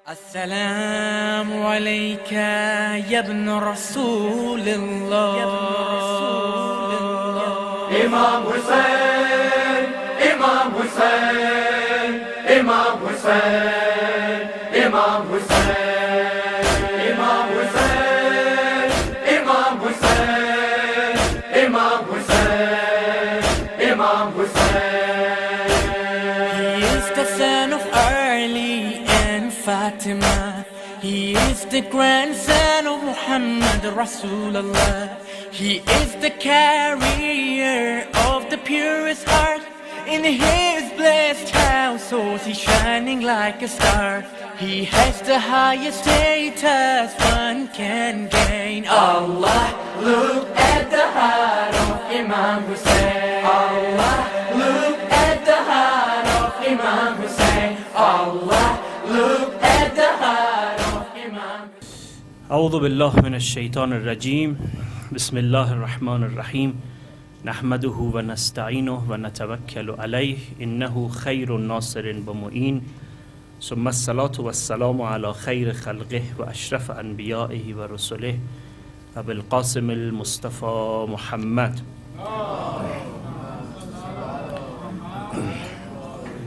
السلام عليك يا ابن رسول الله. إمام حسين إمام حسين إمام حسين إمام حسين إمام حسين إمام حسين إمام حسين إمام حسين. He is the son of Ali and Fatima. He is the grandson of Muhammad Rasulullah. He is the carrier of the purest heart. In his blessed house, so he's shining like a star. He has the highest status one can gain. Allah, look at the heart of Imam Hussein. Allah, look at the heart of Imam Hussein. Allah, look at the heart of Imam Hussein. أعوذ بالله من الشيطان الرجيم. بسم الله الرحمن الرحيم. نحمده ونستعينه ونتوكل عليه إنه خير ناصر ومعين. ثم الصلاة والسلام على خير خلقه وأشرف أنبيائه ورسله أبي القاسم المصطفى محمد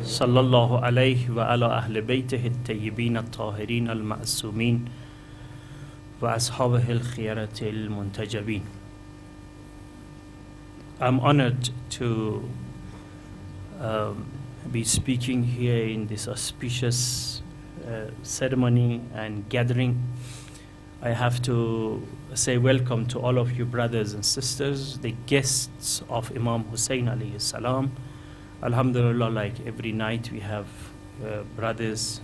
صلى الله عليه وعلى أهل بيته الطيبين الطاهرين المعصومين وأصحابه الخيرة المنتجبين. I'm honored to be speaking here in this auspicious ceremony and gathering. I have to say welcome to all of you brothers and sisters, the guests of Imam Hussein alayhi salam. Alhamdulillah, like every night we have brothers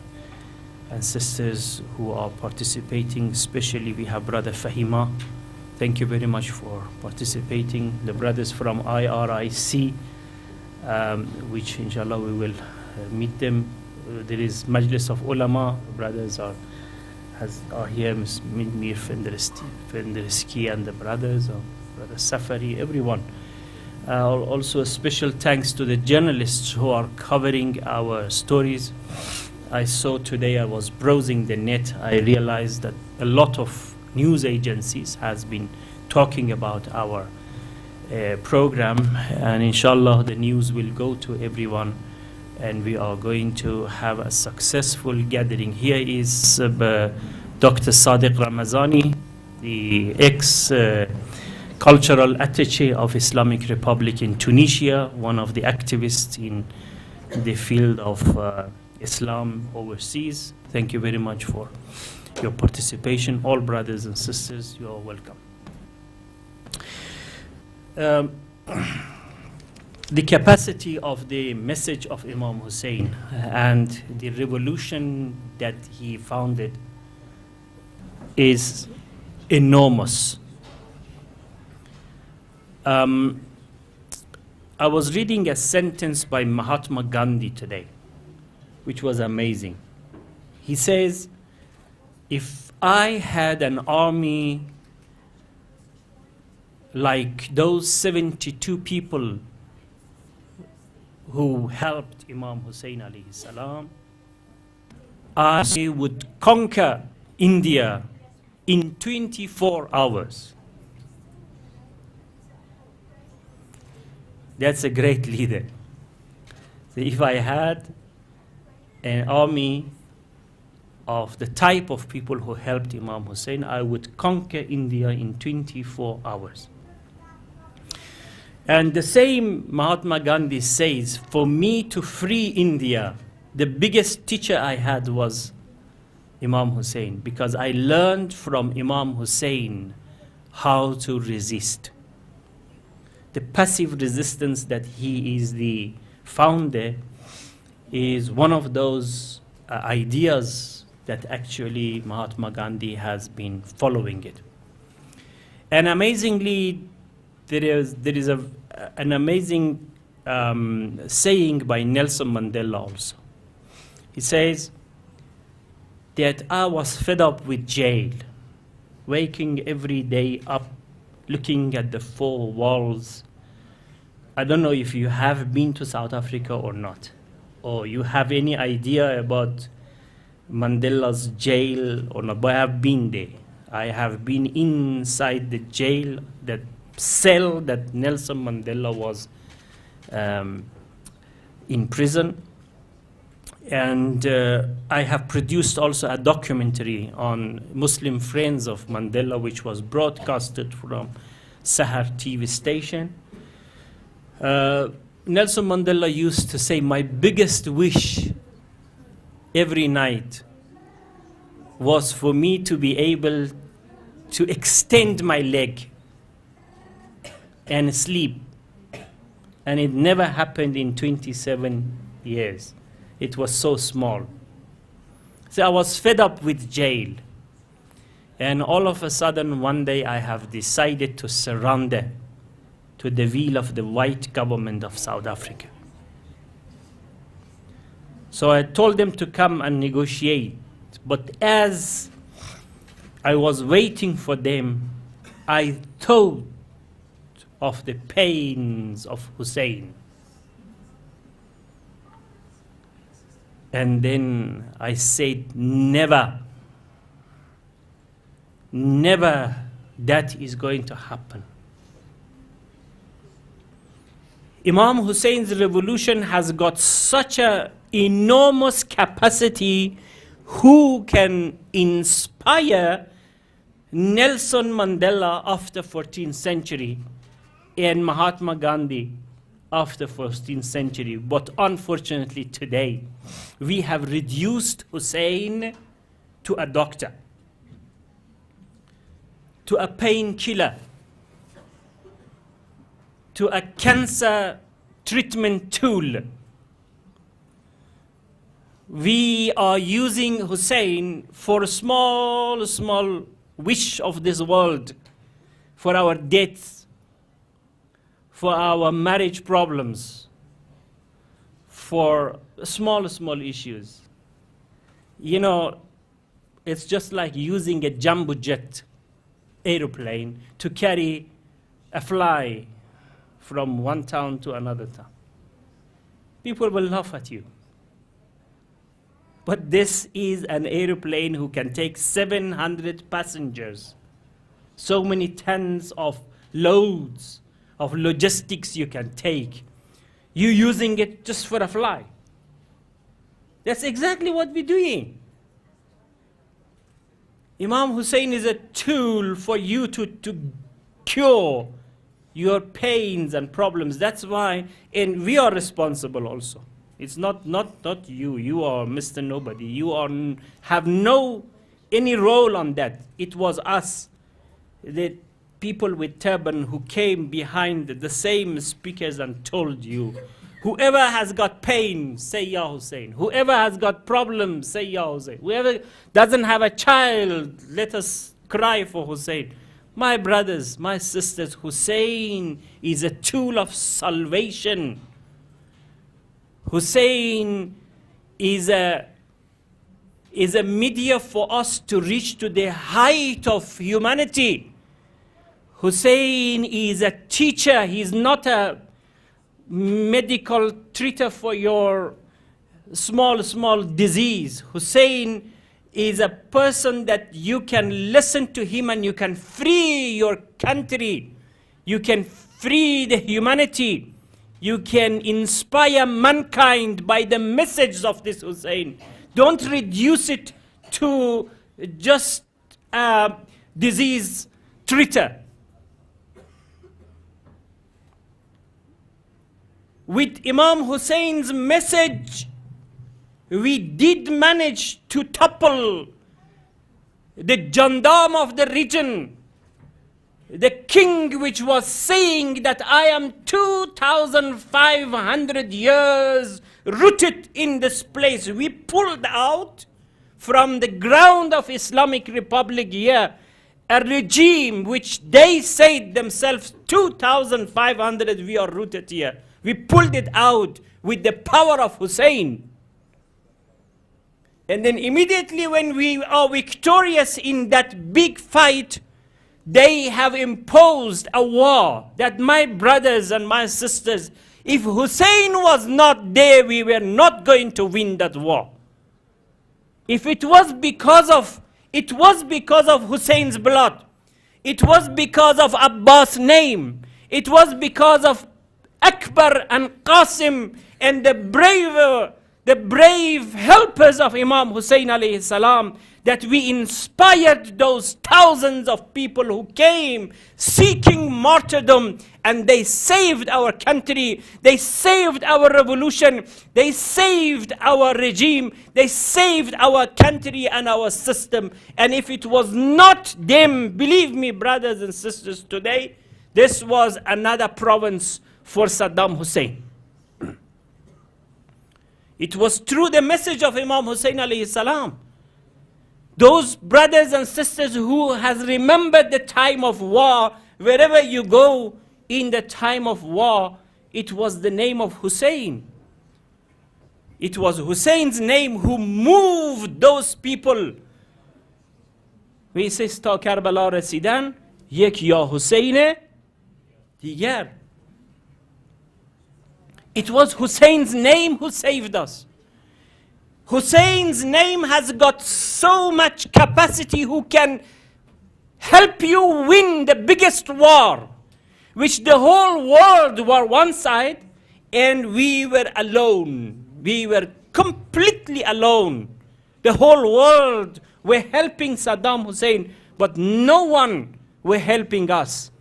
and sisters who are participating. Especially we have brother Fahima. Thank you very much for participating. The brothers from IRIC, which inshallah we will meet them. There is Majlis of Ulama. Brothers are here, Mir Fenderski and the brothers, Brother Safari, everyone. Also a special thanks to the journalists who are covering our stories. I saw today, I was browsing the net, I realized that a lot of news agencies has been talking about our program, and inshallah the news will go to everyone and we are going to have a successful gathering. Here is Dr. Sadiq Ramazani, the ex-cultural attaché of Islamic Republic in Tunisia, one of the activists in the field of Islam overseas. Thank you very much for your participation. All brothers and sisters, you are welcome. The capacity of the message of Imam Hussein and the revolution that he founded is enormous. I was reading a sentence by Mahatma Gandhi today, which was amazing. He says, if I had an army like those 72 people who helped Imam Hussein alayhi salam, I would conquer India in 24 hours. That's a great leader. So if I had an army of the type of people who helped Imam Hussein, I would conquer India in 24 hours. And the same Mahatma Gandhi says, for me to free India, the biggest teacher I had was Imam Hussein, because I learned from Imam Hussein how to resist. The passive resistance that he is the founder is one of those ideas that actually Mahatma Gandhi has been following it. And amazingly, there is an amazing saying by Nelson Mandela also. He says that I was fed up with jail, waking every day up, looking at the four walls. I don't know if you have been to South Africa or not, or you have any idea about Mandela's jail, or not, but I have been there. I have been inside the jail, that cell that Nelson Mandela was in prison. And I have produced also a documentary on Muslim friends of Mandela, which was broadcasted from Sahar TV station. Nelson Mandela used to say, my biggest wish every night was for me to be able to extend my leg and sleep. And it never happened in 27 years. It was so small. So I was fed up with jail. And all of a sudden, one day, I have decided to surrender to the will of the white government of South Africa. So I told them to come and negotiate. But as I was waiting for them, I thought of the pains of Hoseini. And then I said, never, never that is going to happen. Imam Hussein's revolution has got such an enormous capacity. Who can inspire Nelson Mandela of the 14th century and Mahatma Gandhi of the 14th century? But unfortunately today, we have reduced Hoseini to a doctor, to a painkiller, to a cancer treatment tool. We are using Hoseini for a small, small wish of this world, for our debts, for our marriage problems, for small, small issues. You know, it's just like using a jumbo jet aeroplane to carry a fly from one town to another town. People will laugh at you. But this is an aeroplane who can take 700 passengers. So many tons of loads of logistics you can take. You using it just for a fly. That's exactly what we're doing. Imam Hoseini is a tool for you to cure your pains and problems. That's why, and we are responsible also. It's not you. You are Mr. Nobody. You have any role on that. It was us, the people with turban, who came behind the same speakers and told you, whoever has got pain, say Ya Hussein. Whoever has got problems, say Ya Hussein. Whoever doesn't have a child, let us cry for Hussein. My brothers, my sisters, Hussein is a tool of salvation. Hussein is a media for us to reach to the height of humanity. Hussein is a teacher. He's not a medical treater for your small disease. Hussein is a person that you can listen to him and you can free your country. You can free the humanity. You can inspire mankind by the message of this Hussein. Don't reduce it to just a disease treater. With Imam Hussein's message, we did manage to topple the gendarme of the region, the king which was saying that I am 2,500 years rooted in this place. We pulled out from the ground of Islamic Republic here a regime which they said themselves 2,500 we are rooted here. We pulled it out with the power of Hussein. And then immediately when we are victorious in that big fight, they have imposed a war that, my brothers and my sisters, if Hussein was not there, we were not going to win that war. if it was because of Hussein's blood, it was because of Abbas' name, it was because of Akbar and Qasim and the brave helpers of Imam Hussein alayhi salam, that we inspired those thousands of people who came seeking martyrdom, and they saved our country, they saved our revolution, they saved our regime, they saved our country and our system. And if it was not them, believe me, brothers and sisters, today, this was another province for Saddam Hussein. It was through the message of Imam Hussein alayhi salam. Those brothers and sisters who has remembered the time of war, wherever you go in the time of war, it was the name of Hussein. It was Hussein's name who moved those people. We say, تا کربلا رسیدن یک یا حسین دیگر. It was Hussein's name who saved us. Hussein's name has got so much capacity who can help you win the biggest war, which the whole world were one side and we were alone. We were completely alone. The whole world were helping Saddam Hussein, but no one were helping us.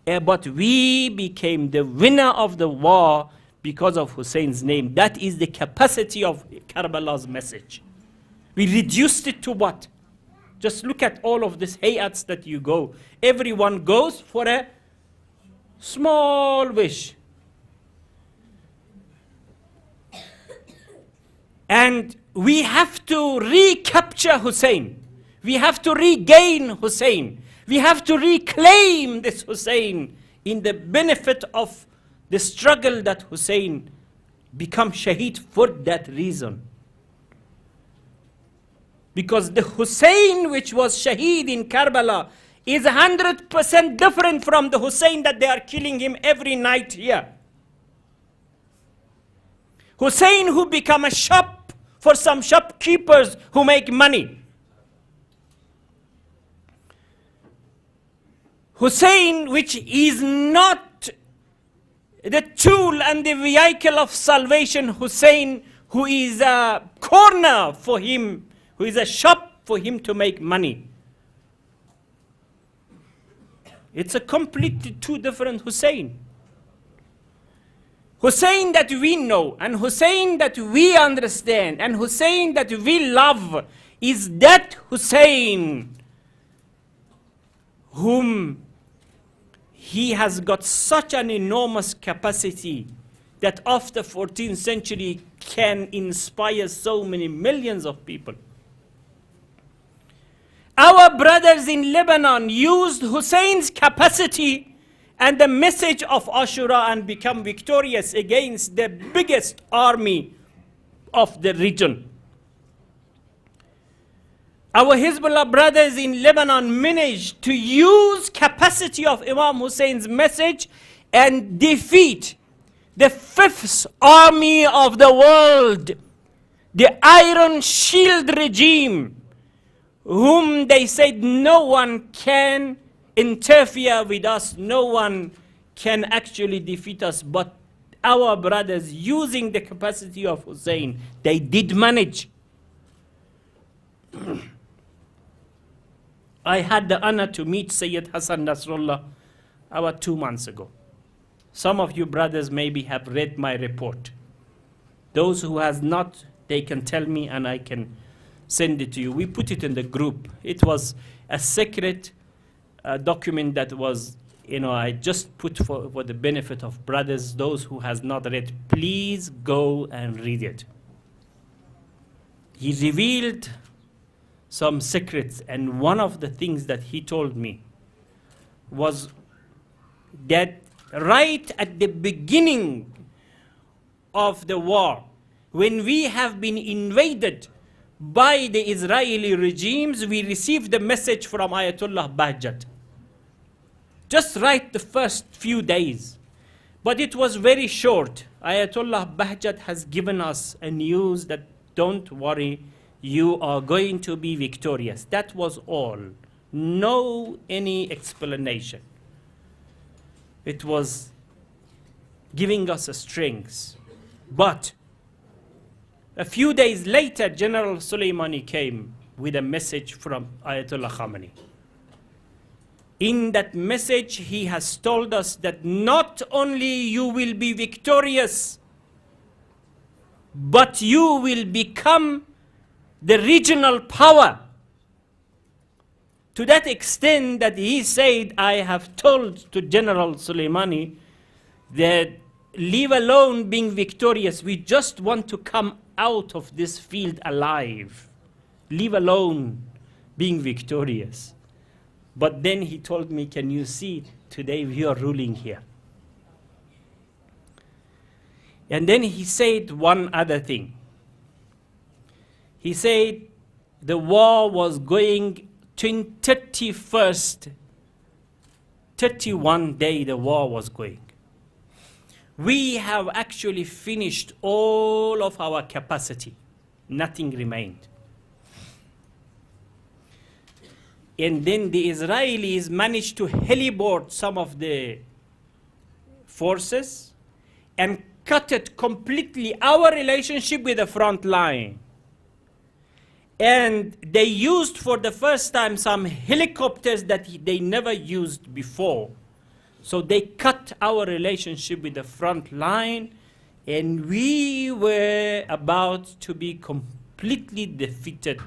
But we became the winner of the war because of Hussein's name. That is the capacity of Karbala's message. We reduced it to what? Just look at all of these hayats that you go. Everyone goes for a small wish. And we have to recapture Hussein. We have to regain Hussein. We have to reclaim this Hussein in the benefit of the struggle that Hussein become Shaheed for that reason. Because the Hussein which was Shaheed in Karbala is 100% different from the Hussein that they are killing him every night here. Hussein who become a shop for some shopkeepers who make money. Hussein which is not the tool and the vehicle of salvation. Hussein who is a corner for him, who is a shop for him to make money. It's a completely two different Hussein. Hussein that we know, and Hussein that we understand, and Hussein that we love is that Hussein whom he has got such an enormous capacity that after 14th century can inspire so many millions of people. Our brothers in Lebanon used Hussein's capacity and the message of Ashura and become victorious against the biggest army of the region. Our Hezbollah brothers in Lebanon managed to use capacity of Imam Hussein's message and defeat the fifth army of the world, the Iron Shield regime, whom they said no one can interfere with us, no one can actually defeat us. But our brothers, using the capacity of Hussein, they did manage. I had the honor to meet Seyed Hassan Nasrallah about 2 months ago. Some of you brothers maybe have read my report. Those who has not, they can tell me and I can send it to you. We put it in the group. It was a secret document that was, I just put for the benefit of brothers. Those who has not read, please go and read it. He revealed some secrets, and one of the things that he told me was that right at the beginning of the war, when we have been invaded by the Israeli regimes, we received the message from Ayatollah Bahjat. Just right the first few days. But it was very short. Ayatollah Bahjat has given us a news that don't worry, you are going to be victorious. That was all. No any explanation. It was giving us a strength. But a few days later, General Soleimani came with a message from Ayatollah Khamenei. In that message, he has told us that not only you will be victorious, but you will become the regional power. To that extent that he said, I have told to General Soleimani that leave alone being victorious, we just want to come out of this field alive. Leave alone being victorious. But then he told me, can you see, today we are ruling here. And then he said one other thing. He said the war was going 31 day the war was going. We have actually finished all of our capacity. Nothing remained. And then the Israelis managed to heliboard some of the forces and cut it completely, our relationship with the front line. And they used for the first time some helicopters that they never used before. So they cut our relationship with the front line, and we were about to be completely defeated.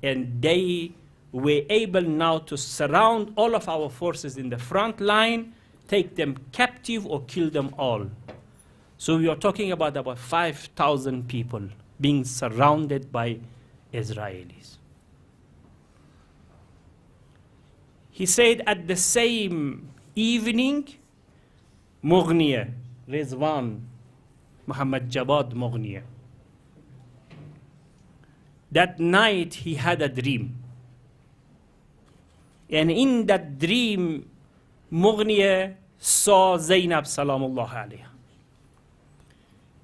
And they were able now to surround all of our forces in the front line, take them captive or kill them all. So we are talking about 5,000 people being surrounded by Israelis. He said at the same evening, Mughniya, Rizwan, Muhammad Jabad Mughniya, that night he had a dream. And in that dream, Mughniya saw Zainab Salamullah alayha.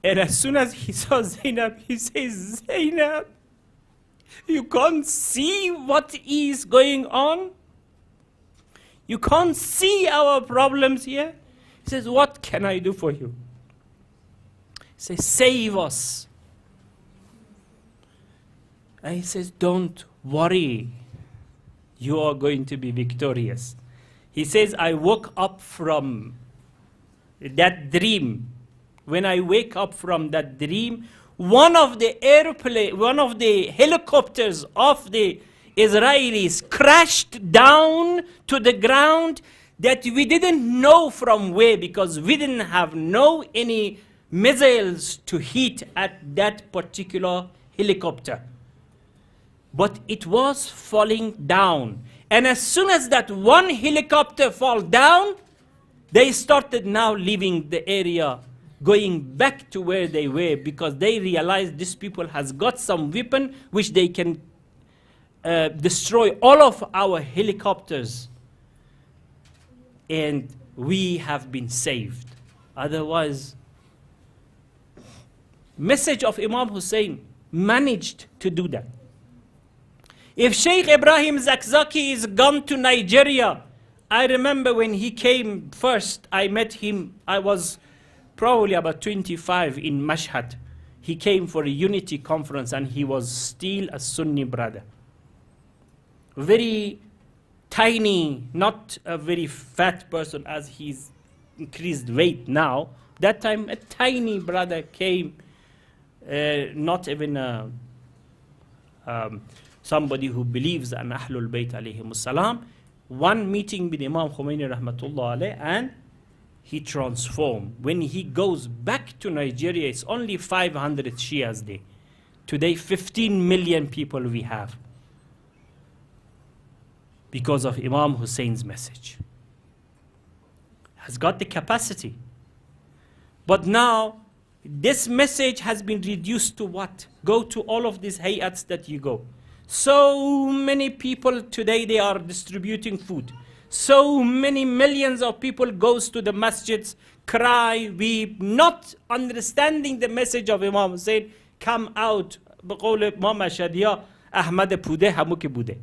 And as soon as he saw Zainab, he says, Zainab, you can't see what is going on? You can't see our problems here? He says, what can I do for you? He says, save us. And he says, don't worry. You are going to be victorious. He says, I woke up from that dream. When I wake up from that dream, one of the helicopters of the Israelis crashed down to the ground that we didn't know from where, because we didn't have any missiles to hit at that particular helicopter. But it was falling down. And as soon as that one helicopter fell down, they started now leaving the area, going back to where they were, because they realized these people has got some weapon which they can destroy all of our helicopters. And we have been saved. Otherwise, message of Imam Hussein managed to do that. If Sheikh Ibrahim Zakzaki is gone to Nigeria, I remember when he came first, I met him, I was probably about 25 in Mashhad. He came for a unity conference and he was still a Sunni brother. Very tiny, not a very fat person as he's increased weight now. That time a tiny brother came, not even somebody who believes in Ahlul Bayt alayhimus salam. One meeting with Imam Khomeini rahmatullah alayh, and he transformed. When he goes back to Nigeria, it's only 500 Shias there. Today, 15 million people we have because of Imam Hussein's message. Has got the capacity. But now, this message has been reduced to what? Go to all of these hayats that you go. So many people today, they are distributing food. So many millions of people goes to the masjids, cry, weep, not understanding the message of Imam Hussein. Come out به قول ما مشهدیا احمد پوده همو که بوده.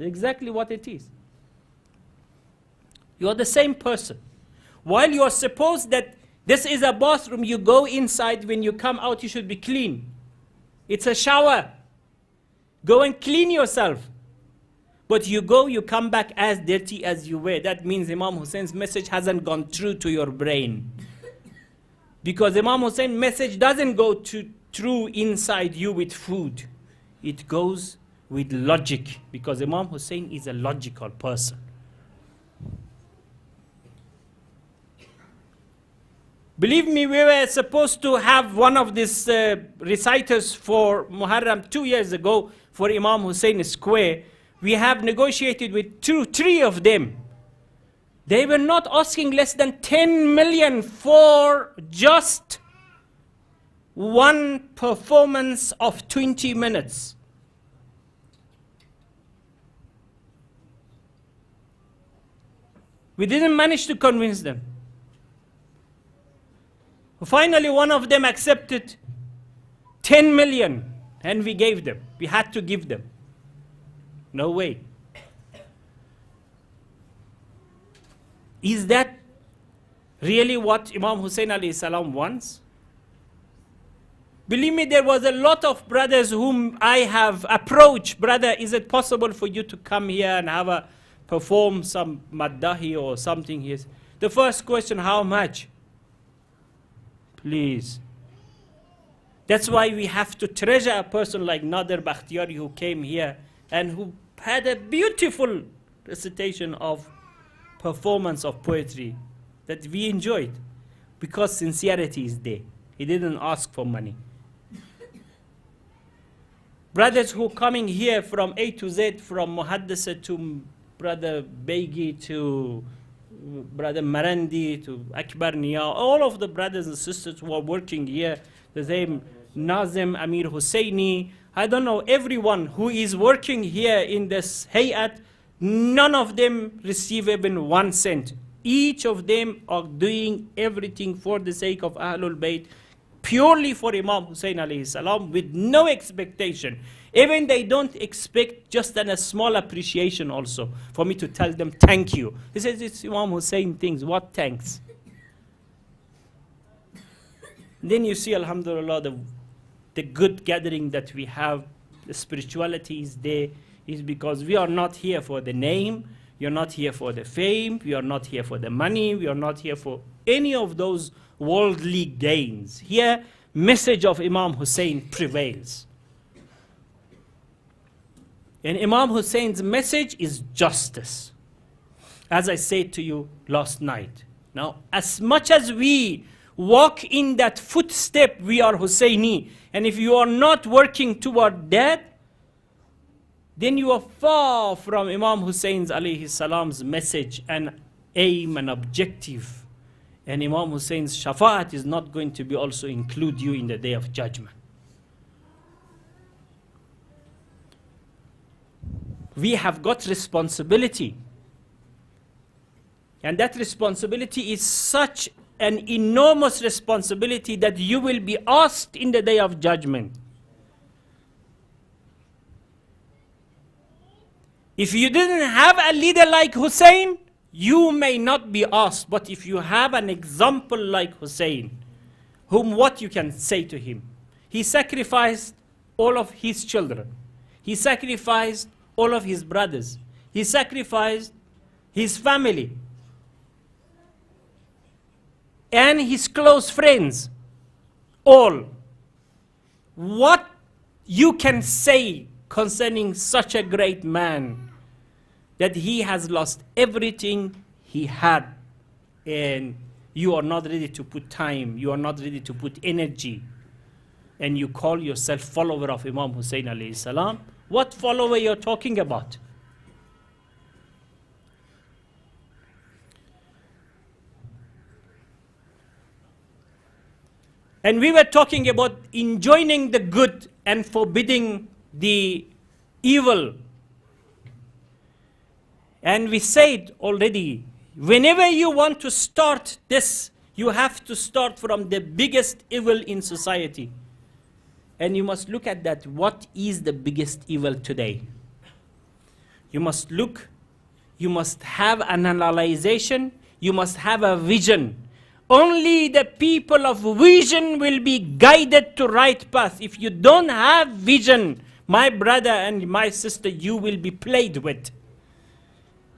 Exactly what it is. You are the same person. While you are supposed that this is a bathroom, you go inside, when you come out you should be clean. It's a shower. Go and clean yourself. But you go, you come back as dirty as you were. That means Imam Hussein's message hasn't gone through to your brain. Because Imam Hussein's message doesn't go through inside you with food. It goes with logic. Because Imam Hussein is a logical person. Believe me, we were supposed to have one of these reciters for Muharram 2 years ago for Imam Hussein Square. We have negotiated with three of them. They were not asking less than 10 million for just one performance of 20 minutes. We didn't manage to convince them. Finally, one of them accepted 10 million, and we gave them. We had to give them. No way. Is that really what Imam Hussein alayhi salam wants? Believe me, there was a lot of brothers whom I have approached. Brother, is it possible for you to come here and perform some maddahi or something here? The first question, how much? Please. That's why we have to treasure a person like Nader Bakhtiyari, who came here and who had a beautiful recitation of performance of poetry that we enjoyed, because sincerity is there. He didn't ask for money. Brothers who coming here from A to Z, from Muhaddisa to Brother Begi to Brother Marandi to Akbar Nia, all of the brothers and sisters who are working here, the same Nazim, Amir Hoseini, I don't know, everyone who is working here in this hayat, none of them receive even 1 cent. Each of them are doing everything for the sake of Ahlul Bayt, purely for Imam Hussein alayhi salam, with no expectation. Even they don't expect just a small appreciation also, for me to tell them thank you. He says, it's Imam Hussein things, what thanks? Then you see, alhamdulillah, the good gathering that we have, the spirituality is there, is because we are not here for the name, we are not here for the fame, we are not here for the money, we are not here for any of those worldly gains. Here, message of Imam Hussein prevails. And Imam Hussein's message is justice. As I said to you last night. Now, as much as we walk in that footstep, we are Husseini. And if you are not working toward that, then you are far from Imam Hussein's alayhi salam's message and aim and objective. And Imam Hussein's shafa'at is not going to be also include you in the day of judgment. We have got responsibility. And that responsibility is such an enormous responsibility that you will be asked in the day of judgment. If you didn't have a leader like Hussein, you may not be asked. But if you have an example like Hussein, what you can say to him? He sacrificed all of his children. He sacrificed all of his brothers. He sacrificed his family and his close friends, all. What you can say concerning such a great man, that he has lost everything he had, and you are not ready to put time, you are not ready to put energy, and you call yourself follower of Imam Hussein alayhi salam? What follower you're talking about? And we were talking about enjoining the good and forbidding the evil. And we said already, whenever you want to start this, you have to start from the biggest evil in society. And you must look at that. What is the biggest evil today? You must look, you must have an analyzation, you must have a vision. Only the people of vision will be guided to right path. If you don't have vision, my brother and my sister, you will be played with.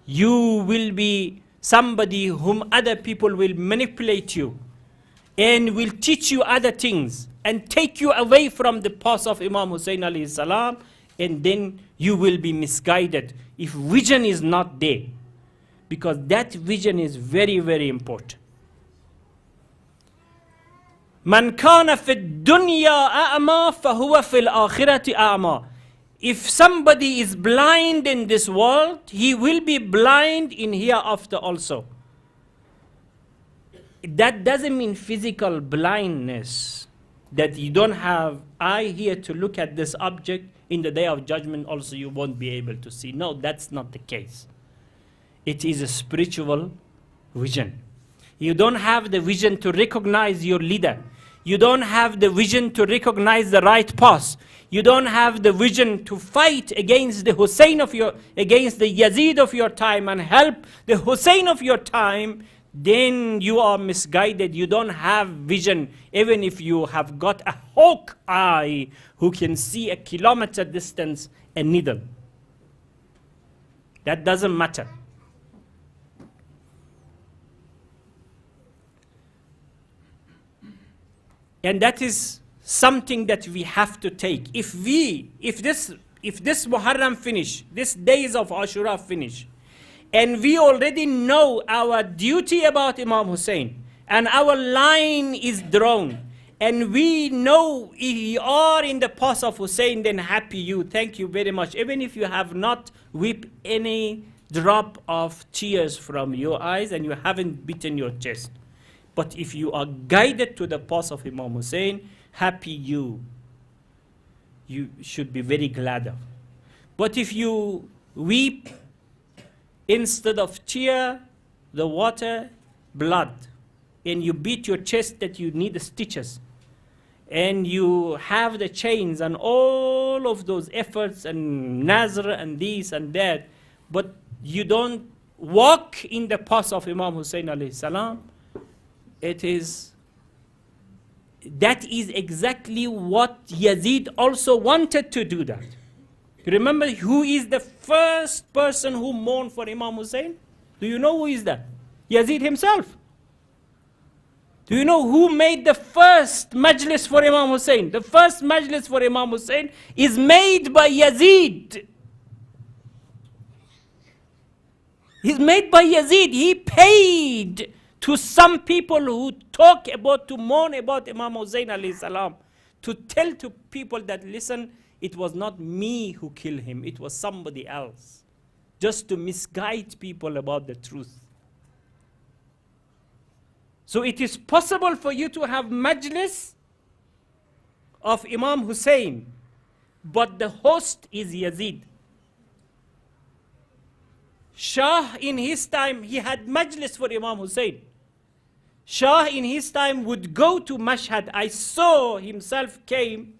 You will be somebody whom other people will manipulate you and will teach you other things and take you away from the path of Imam Hussein alayhi salam, and then you will be misguided if vision is not there, because that vision is very, very important. Man kana fi dunya a'ma fahuwa fil akhirati a'ma. If somebody is blind in this world, he will be blind in hereafter also. That doesn't mean physical blindness, that you don't have eye here to look at this object. In the day of judgment also you won't be able to see. No, that's not the case. It is a spiritual vision. You don't have the vision to recognize your leader. You don't have the vision to recognize the right path. You don't have the vision to fight against the Hussein of your, against the Yazid of your time and help the Hussein of your time. Then you are misguided. You don't have vision, even if you have got a hawk eye who can see a kilometer distance a needle. That doesn't matter. And that is something that we have to take. If this Muharram finish, this days of Ashura finish, and we already know our duty about Imam Hussein, and our line is drawn, and we know if you are in the path of Hussein, then happy you, thank you very much. Even if you have not wept any drop of tears from your eyes and you haven't beaten your chest. But if you are guided to the path of Imam Hussein, happy you. You should be very glad of. But if you weep, instead of tear, the water, blood, and you beat your chest that you need the stitches, and you have the chains and all of those efforts and nazr and this and that, but you don't walk in the path of Imam Hussein alayhi salam, that is exactly what Yazid also wanted to do that. Remember who is the first person who mourned for Imam Hussein? Do you know who is that? Yazid himself. Do you know who made the first majlis for Imam Hussein? The first majlis for Imam Hussein is made by Yazid. It's made by Yazid. He paid to some people who talk about, to mourn about Imam Hussein alayhi salam, to tell to people that, listen, it was not me who killed him, it was somebody else. Just to misguide people about the truth. So it is possible for you to have majlis of Imam Hussein, but the host is Yazid. Shah in his time, he had majlis for Imam Hussein. Shah in his time would go to Mashhad. I saw himself came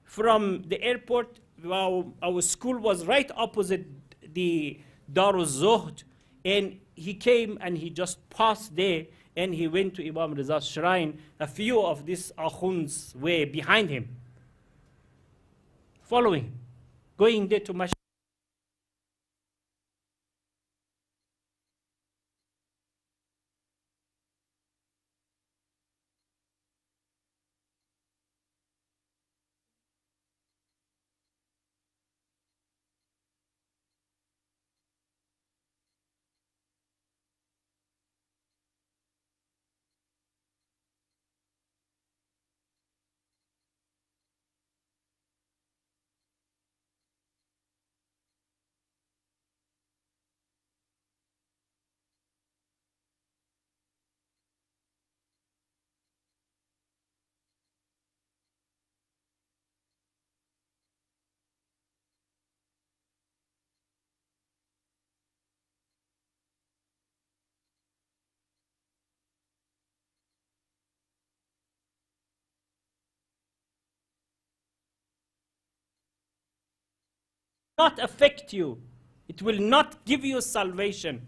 from the airport. Our school was right opposite the Darul Zuhd, and he came and he just passed there, and he went to Imam Riza's shrine. A few of these akhuns were behind him, following, going there to Mashhad. not affect you. It will not give you salvation.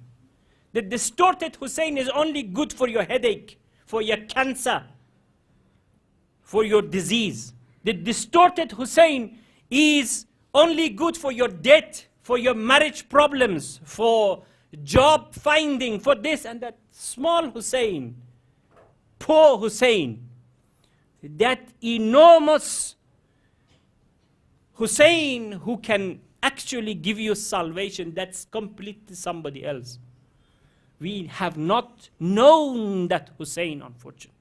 The distorted Hussein is only good for your headache, for your cancer, for your disease. The distorted Hussein is only good for your debt, for your marriage problems, for job finding, for this and that. Small Hussein, poor Hussein, that enormous Hussein who can actually give you salvation, that's completely somebody else. We have not known that Hussein, unfortunately.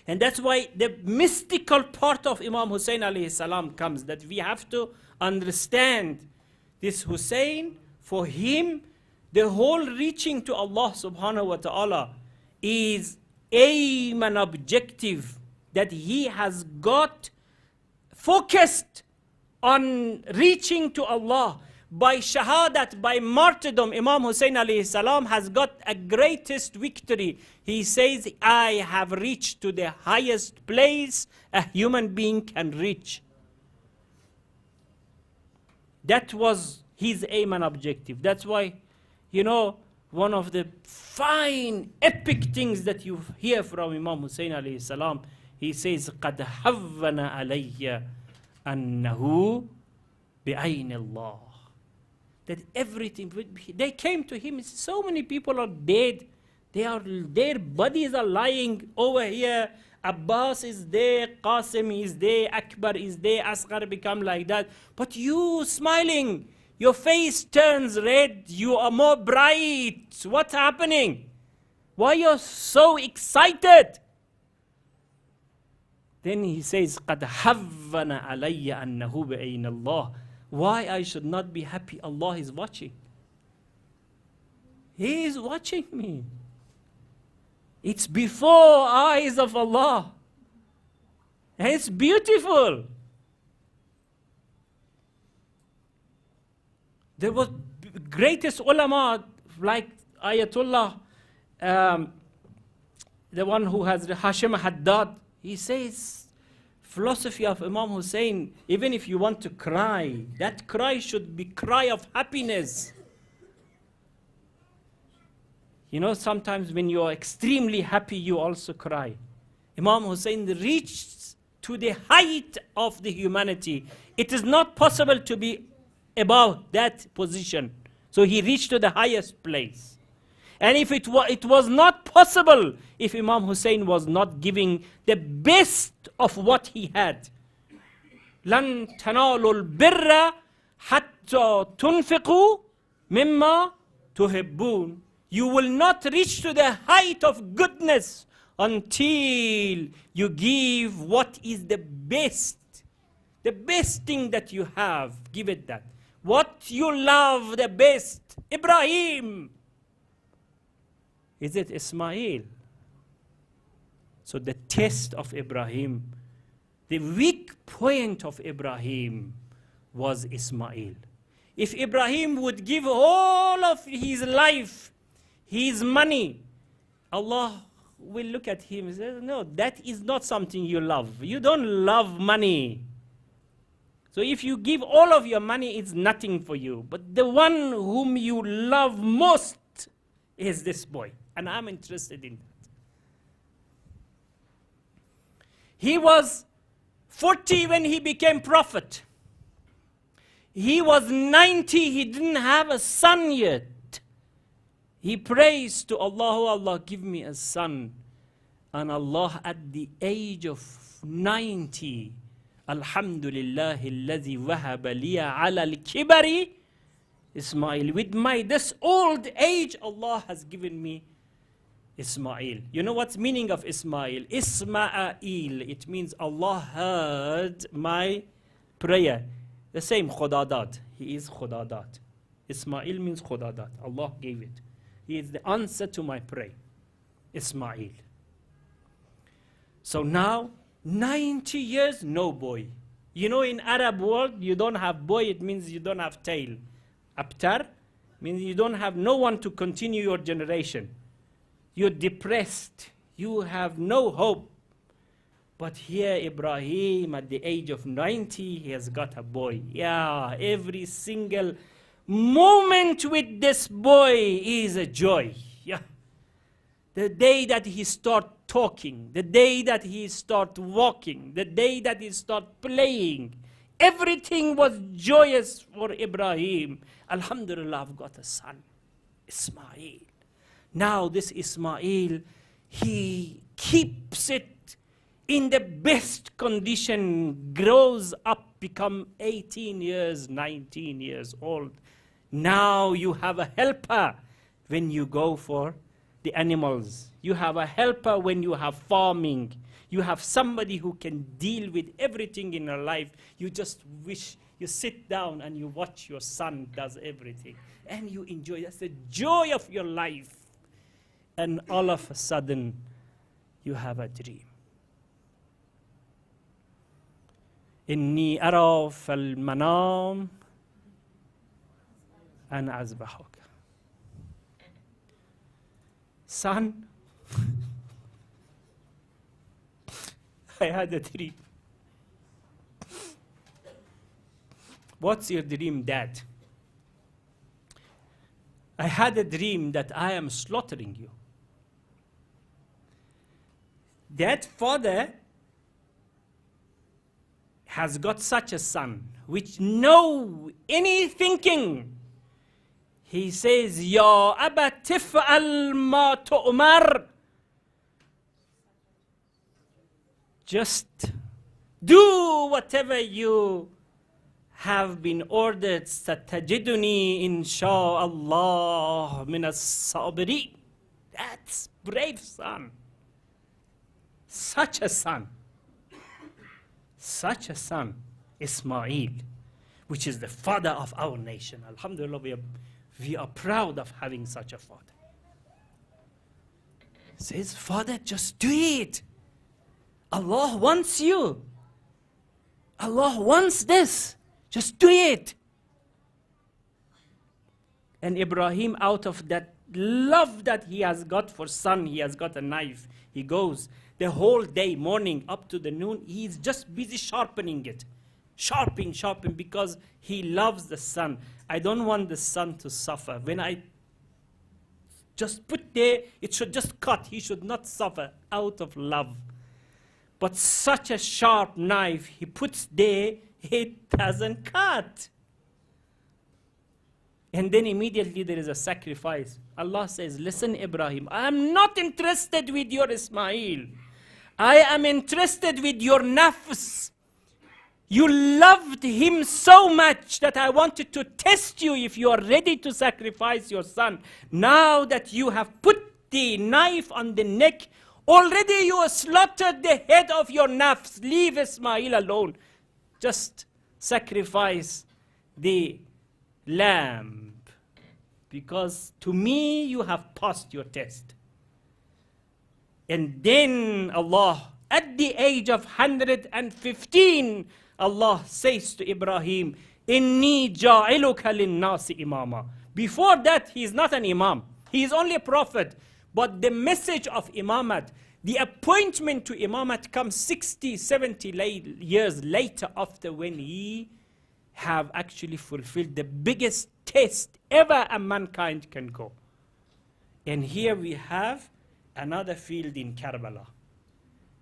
And that's why the mystical part of Imam Hussein alayhi salam comes, that we have to understand this Hussein, for him, the whole reaching to Allah subhanahu wa ta'ala is aim and objective that he has got focused on reaching to Allah. By shahadat, by martyrdom, Imam Hussein alayhi salam has got a greatest victory. He says, I have reached to the highest place a human being can reach. That was his aim and objective. That's why, you know, one of the fine, epic things that you hear from Imam Hussein alayhi salam, he says, قَدْ حَوَّنَ عَلَيَّ أَنَّهُ بِعَيْنِ اللَّهِ. That everything, they came to him, so many people are dead, their bodies are lying over here, Abbas is there, Qasim is there, Akbar is there, Asghar become like that, but you smiling, your face turns red, you are more bright, what's happening? Why you're so excited? Then he says, قَدْ حَوَّنَ عَلَيَّ أَنَّهُ بِعَيْنِ اللَّهِ. Why I should not be happy? Allah is watching. He is watching me. It's before eyes of Allah. And it's beautiful. There was greatest ulama like Ayatollah, the one who has Hashim Haddad. He says, philosophy of Imam Hussein, even if you want to cry, that cry should be cry of happiness. You know, sometimes when you are extremely happy, you also cry. Imam Hussein reached to the height of the humanity. It is not possible to be above that position. So he reached to the highest place. And if it was not possible, if Imam Hussein was not giving the best of what he had. لَن تَنَالُوا الْبِرَّ حَتَّى تُنْفِقُوا مِمَّا تُحِبُّونَ. You will not reach to the height of goodness until you give what is the best. The best thing that you have, give it that. What you love the best. Ibrahim. Is it Ismail? So the test of Ibrahim, the weak point of Ibrahim was Ismail. If Ibrahim would give all of his life, his money, Allah will look at him and say, no, that is not something you love. You don't love money. So if you give all of your money, it's nothing for you. But the one whom you love most is this boy. And I'm interested in that. He was 40 when he became prophet. He was 90, he didn't have a son yet. He prays to Allah, oh Allah, give me a son. And Allah at the age of 90, Alhamdulillah, alladhi wahaba liya ala al-kibari, Ismail. With my this old age, Allah has given me Ismail. You know what's meaning of Ismail? Ismail. It means Allah heard my prayer. The same Khudadat. He is Khudadat. Ismail means Khudadat. Allah gave it. He is the answer to my prayer. Ismail. So now, 90 years, no boy. You know, in Arab world, you don't have boy, it means you don't have tail. Abtar means you don't have no one to continue your generation. You're depressed. You have no hope. But here Ibrahim, at the age of 90, he has got a boy. Yeah, every single moment with this boy is a joy. Yeah. The day that he start talking, the day that he start walking, the day that he start playing, everything was joyous for Ibrahim. Alhamdulillah, I've got a son, Ismail. Now this Ismail, he keeps it in the best condition, grows up, become 18 years, 19 years old. Now you have a helper when you go for the animals. You have a helper when you have farming. You have somebody who can deal with everything in your life. You just wish you sit down and you watch your son does everything. And you enjoy. That's the joy of your life. And all of a sudden, you have a dream. إني أرى في المنام أن أذبحك. Son, I had a dream. What's your dream, Dad? I had a dream that I am slaughtering you. That father has got such a son, which no any thinking. He says, Ya Aba tif'al ma tu'mar. Just do whatever you have been ordered. Satajiduni insha'Allah min as-sabirin. That's brave son. Such a son. Such a son, Ismail, which is the father of our nation. Alhamdulillah, we are proud of having such a father. Says, Father, just do it. Allah wants you. Allah wants this. Just do it. And Ibrahim, out of that love that he has got for son, he has got a knife. He goes the whole day, morning up to the noon, he's just busy sharpening it. Sharpening, because he loves the son. I don't want the son to suffer. When I just put there, it should just cut. He should not suffer out of love. But such a sharp knife he puts there, it doesn't cut. And then immediately there is a sacrifice. Allah says, listen, Ibrahim, I am not interested with your Ismail. I am interested with your nafs. You loved him so much that I wanted to test you if you are ready to sacrifice your son. Now that you have put the knife on the neck, already you have slaughtered the head of your nafs. Leave Ismail alone. Just sacrifice the lamb. Because to me you have passed your test. And then Allah, at the age of 115, Allah says to Ibrahim, Inni ja'iluka linnasi imama. Before that, he is not an imam. He is only a prophet. But the message of imamat, the appointment to imamat comes 60, 70 years later after when he have actually fulfilled the biggest test ever a mankind can go. And here we have another field in Karbala.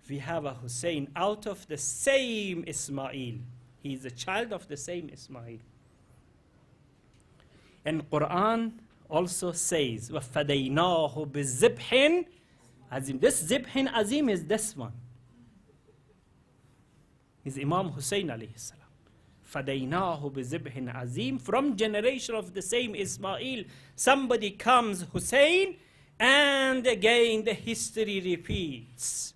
We have a Hussein out of the same Ismail. He is a child of the same Ismail. And Quran also says, وَفَدَيْنَاهُ بِالزِّبْحٍ Azim. This Zibhin Azim is this one. Is Imam Hussein alayhi salam. فَدَيْنَاهُ بِزِبْحٍ Azim. From generation of the same Ismail, somebody comes, Hussein, and again the history repeats.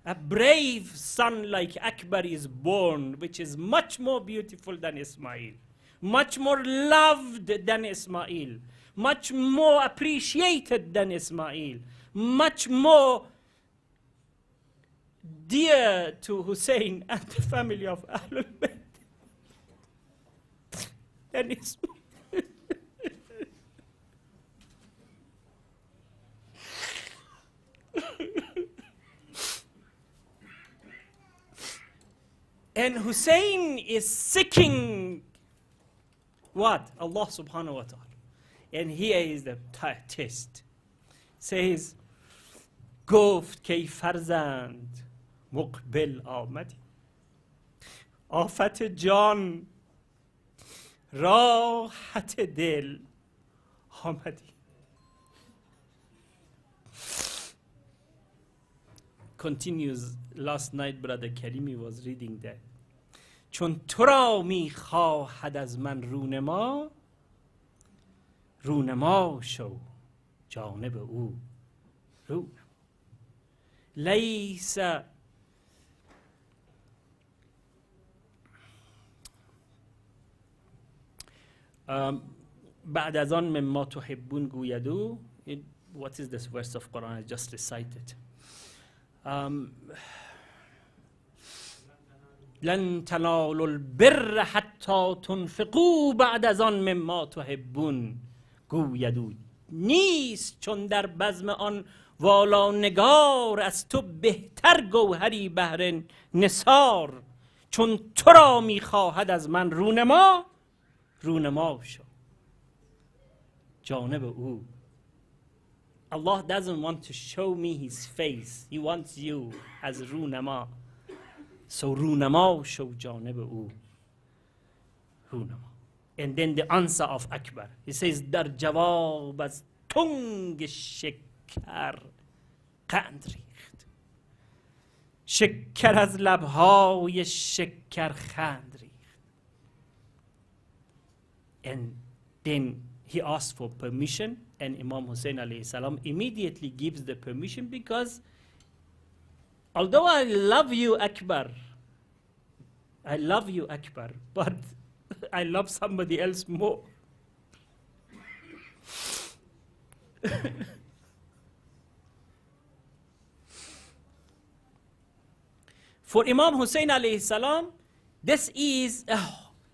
A brave son like Akbar is born, which is much more beautiful than Ismail, much more loved than Ismail, much more appreciated than Ismail, much more dear to Hussein and the family of Ahlul Bayt than Ismail. And Hussein is seeking what? Allah subhanahu wa ta'ala. And here is the test. Says, گفت کی فرزند مقبل آمدی آفت جان راحت دل آمدی. Continues. Last night brother Karimi was reading that. چون تو را می خواهد از من رونما رونما شو جانب او رونما لیس بعد از آن مما تحبون گویدو. What is this verse of Quran I just recited? لن تنالوا البر حتی تنفقوا بعد از آن مما تحبون گویدو. نیست چون در بزم آن والا نگار از تو بهتر گوهری بهر نثار. چون تو را میخواهد از من رونما رونما شو جانب او. Allah doesn't want to show me his face. He wants you as رونما. So رونما شو جانب او رونما. And then the answer of Akbar. He says در جواب از تنگ شکر قند ریخت. شکر از لبهای شکر خند ریخت. And then he asked for permission, and Imam Hussein alayhi salam immediately gives the permission, because although I love you Akbar, but I love somebody else more. For Imam Hussein alayhi salam, this is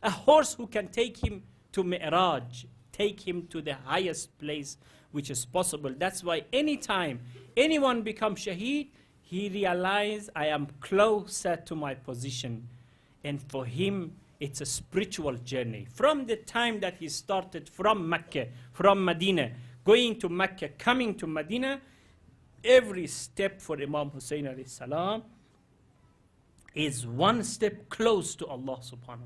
a horse who can take him to Mi'raj, take him to the highest place which is possible. That's why anytime anyone becomes shaheed, he realizes I am closer to my position. And for him, it's a spiritual journey. From the time that he started from Mecca, from Medina, going to Mecca, coming to Medina, every step for Imam Hussein alayhi salam is one step close to Allah subhanahu wa ta'ala.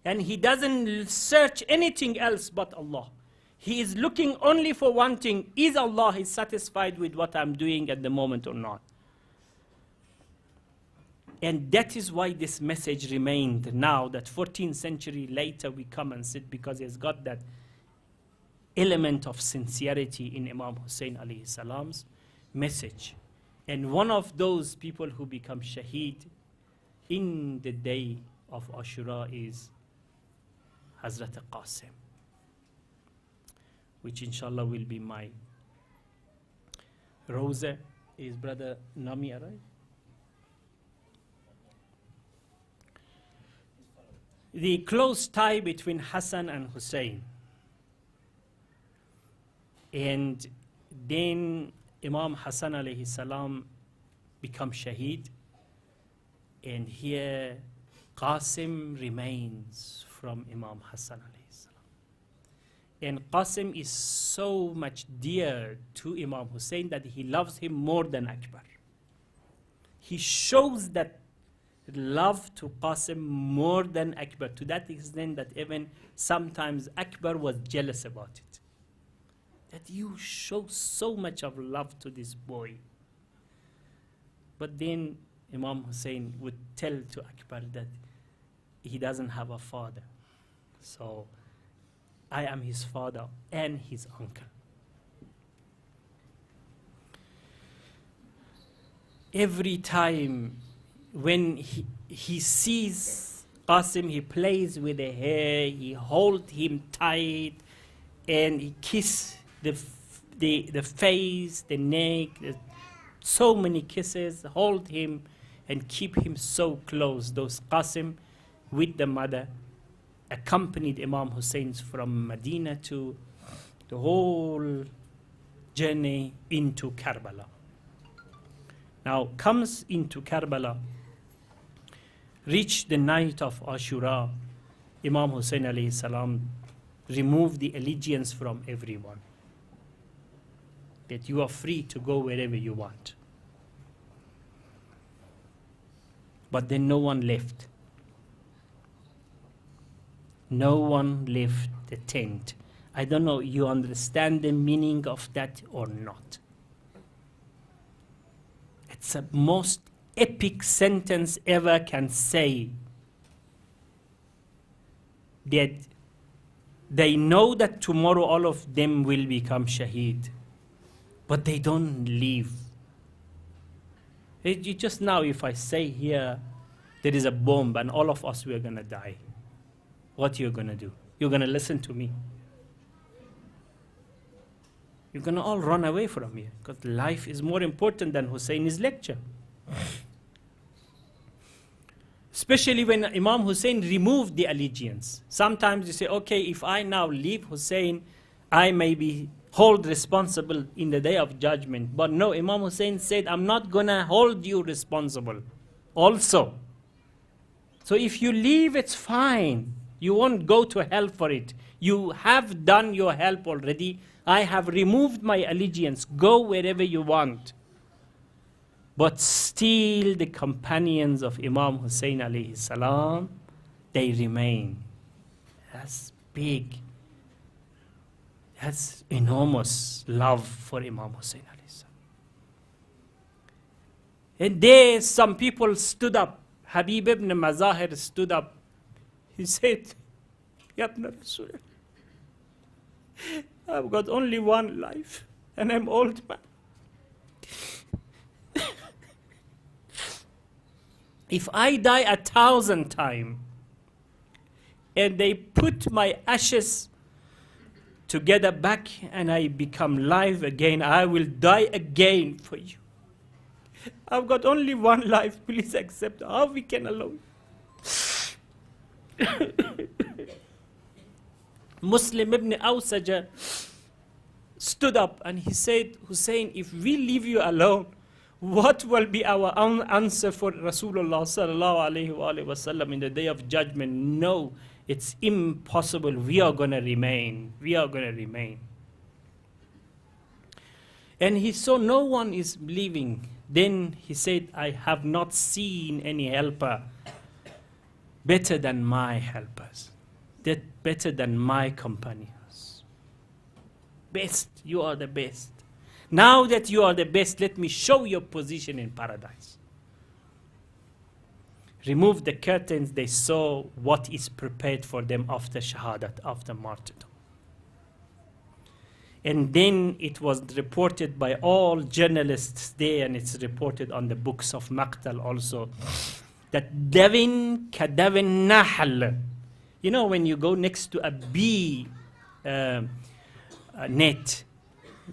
And he doesn't search anything else but Allah. He is looking only for one thing. Is Allah satisfied with what I'm doing at the moment or not? And that is why this message remained now that 14th century later we come and sit, because it's got that element of sincerity in Imam Hussein alayhi salam's message. And one of those people who become shaheed in the day of Ashura is Hazrat Qasim, which inshallah will be my Rosa. Is brother Nami arrived? The close tie between Hassan and Hussein. And then Imam Hassan alayhi salam becomes shaheed. And here Qasim remains from Imam Hassan alayhi salam. And Qasim is so much dear to Imam Hussein that he loves him more than Akbar. He shows that love to Qasim more than Akbar, to that extent that even sometimes Akbar was jealous about it. That you show so much of love to this boy. But then Imam Hussein would tell to Akbar that he doesn't have a father. So I am his father and his uncle. Every time when he sees Qasim, he plays with the hair, he holds him tight, and he kisses the face, the neck, so many kisses, hold him and keep him so close. Those Qasim with the mother accompanied Imam Hussein from Medina to the whole journey into Karbala. Now comes into Karbala reached the night of Ashura, Imam Hussein alayhi salam removed the allegiance from everyone. That you are free to go wherever you want. But then no one left. No one left the tent. I don't know, you understand the meaning of that or not. It's the most epic sentence ever can say. That they know that tomorrow all of them will become shaheed, but they don't leave. Just now, if I say here, there is a bomb and all of us, we're going to die. What you're going to do? You're going to listen to me. You're going to all run away from here because life is more important than Hoseini's lecture. Especially when Imam Hussein removed the allegiance. Sometimes you say, okay, if I now leave Hussein, I may be held responsible in the day of judgment. But no, Imam Hussein said, I'm not going to hold you responsible also. So if you leave, it's fine. You won't go to hell for it. You have done your help already. I have removed my allegiance. Go wherever you want. But still the companions of Imam Hussein alayhi salam, they remain. That's big. That's enormous love for Imam Hussein alayhi salam. And there some people stood up. Habib ibn Mazahir stood up. He said, Ya ibn Rasul, I've got only one life and I'm old man. If I die 1,000 times and they put my ashes together back and I become live again, I will die again for you. I've got only one life, please accept. How we can allow you? Muslim ibn Awsaja stood up and he said, Hussein, if we leave you alone, what will be our answer for Rasulullah sallallahu alayhi wa sallam in the day of judgment? No, it's impossible. We are going to remain. We are going to remain. And he saw no one is leaving. Then he said, I have not seen any helper better than my helpers, that better than my companions. Best, you are the best. Now that you are the best, let me show your position in paradise. Remove the curtains, they saw what is prepared for them after shahadat, after martyrdom. And then it was reported by all journalists there, and it's reported on the books of Maqtal also, that Devin Kadavin Nahl. You know, when you go next to a bee net,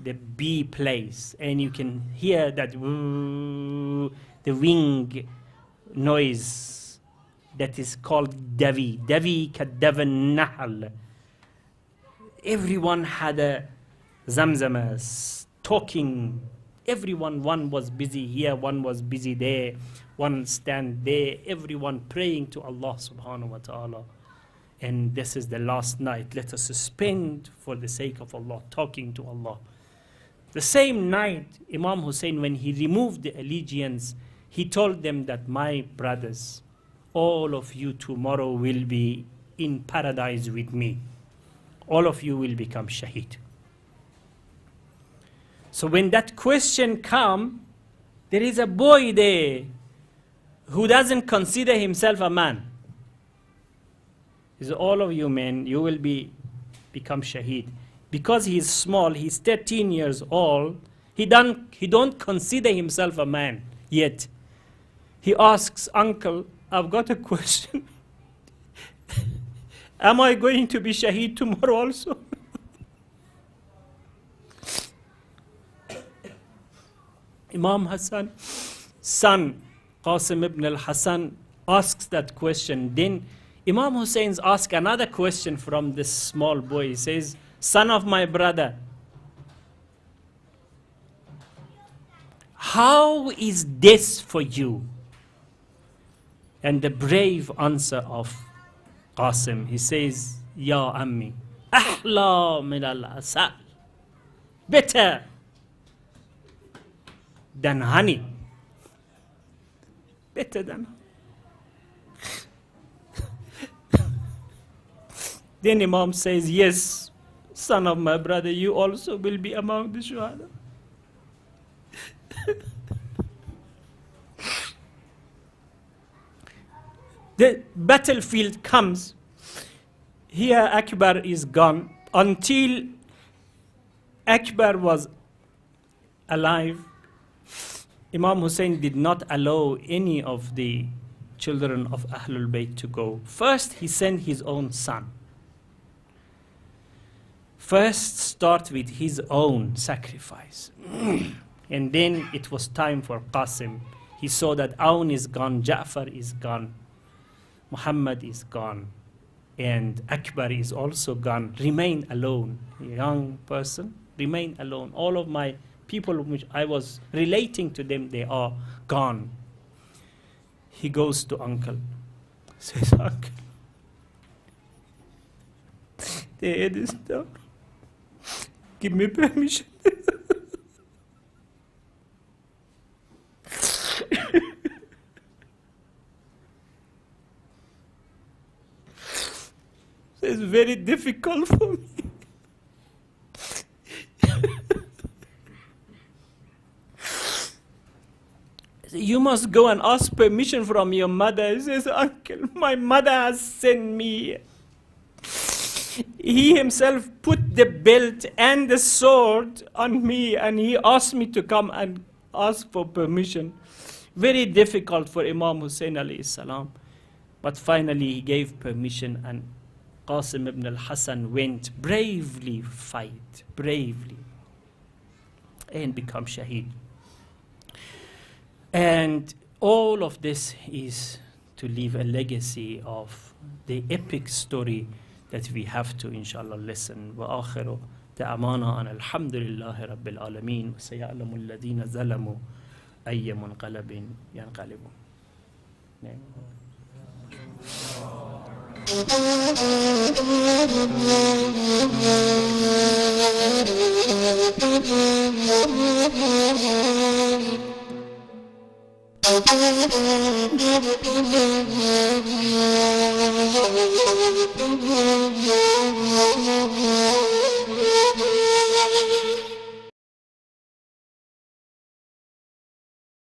the bee place, and you can hear that the wing noise that is called Davi. Davi Kadavin Nahl. Everyone had a zamzamas, talking. Everyone, one was busy here, one was busy there, one stand there, everyone praying to Allah subhanahu wa ta'ala. And this is the last night. Let us suspend for the sake of Allah, talking to Allah. The same night, Imam Hussein, when he removed the allegiance, he told them that my brothers, all of you tomorrow will be in paradise with me. All of you will become shaheed. So when that question comes, there is a boy there who doesn't consider himself a man. He says, all of you men, you will become shaheed. Because he is small, he's 13 years old, he don't consider himself a man yet. He asks, uncle, I've got a question. Am I going to be shaheed tomorrow also? Imam Hassan, son Qasim ibn al-Hassan, asks that question. Then Imam Hussein's asked another question from this small boy. He says, son of my brother, how is this for you? And the brave answer of Qasim, he says, Ya Ammi, Ahla min al-asal, better than honey. Better than Then Imam says, yes, son of my brother, you also will be among the shuhada. The battlefield comes. Here Akbar is gone. Until Akbar was alive, Imam Hussein did not allow any of the children of Ahlul Bayt to go. First, he sent his own son. First, start with his own sacrifice. And then it was time for Qasim. He saw that Aun is gone, Ja'far is gone, Muhammad is gone, and Akbar is also gone. Remain alone, young person, remain alone. All of my people which I was relating to them, they are gone. He goes to uncle, says, uncle, the head is down. Give me permission. It's very difficult for me. You must go and ask permission from your mother. He says, uncle, my mother has sent me. He himself put the belt and the sword on me, and he asked me to come and ask for permission. Very difficult for Imam Hussein alayhi salam. But finally he gave permission, and Qasim ibn al-Hasan went bravely fight, bravely, and become shaheed. And all of this is to leave a legacy of the epic story that we have to, inshallah, listen. وآخر دعوانا أن الحمد لله رب العالمين وسيعلم الذين ظلموا أي منقلب ينقلبون. Thank you.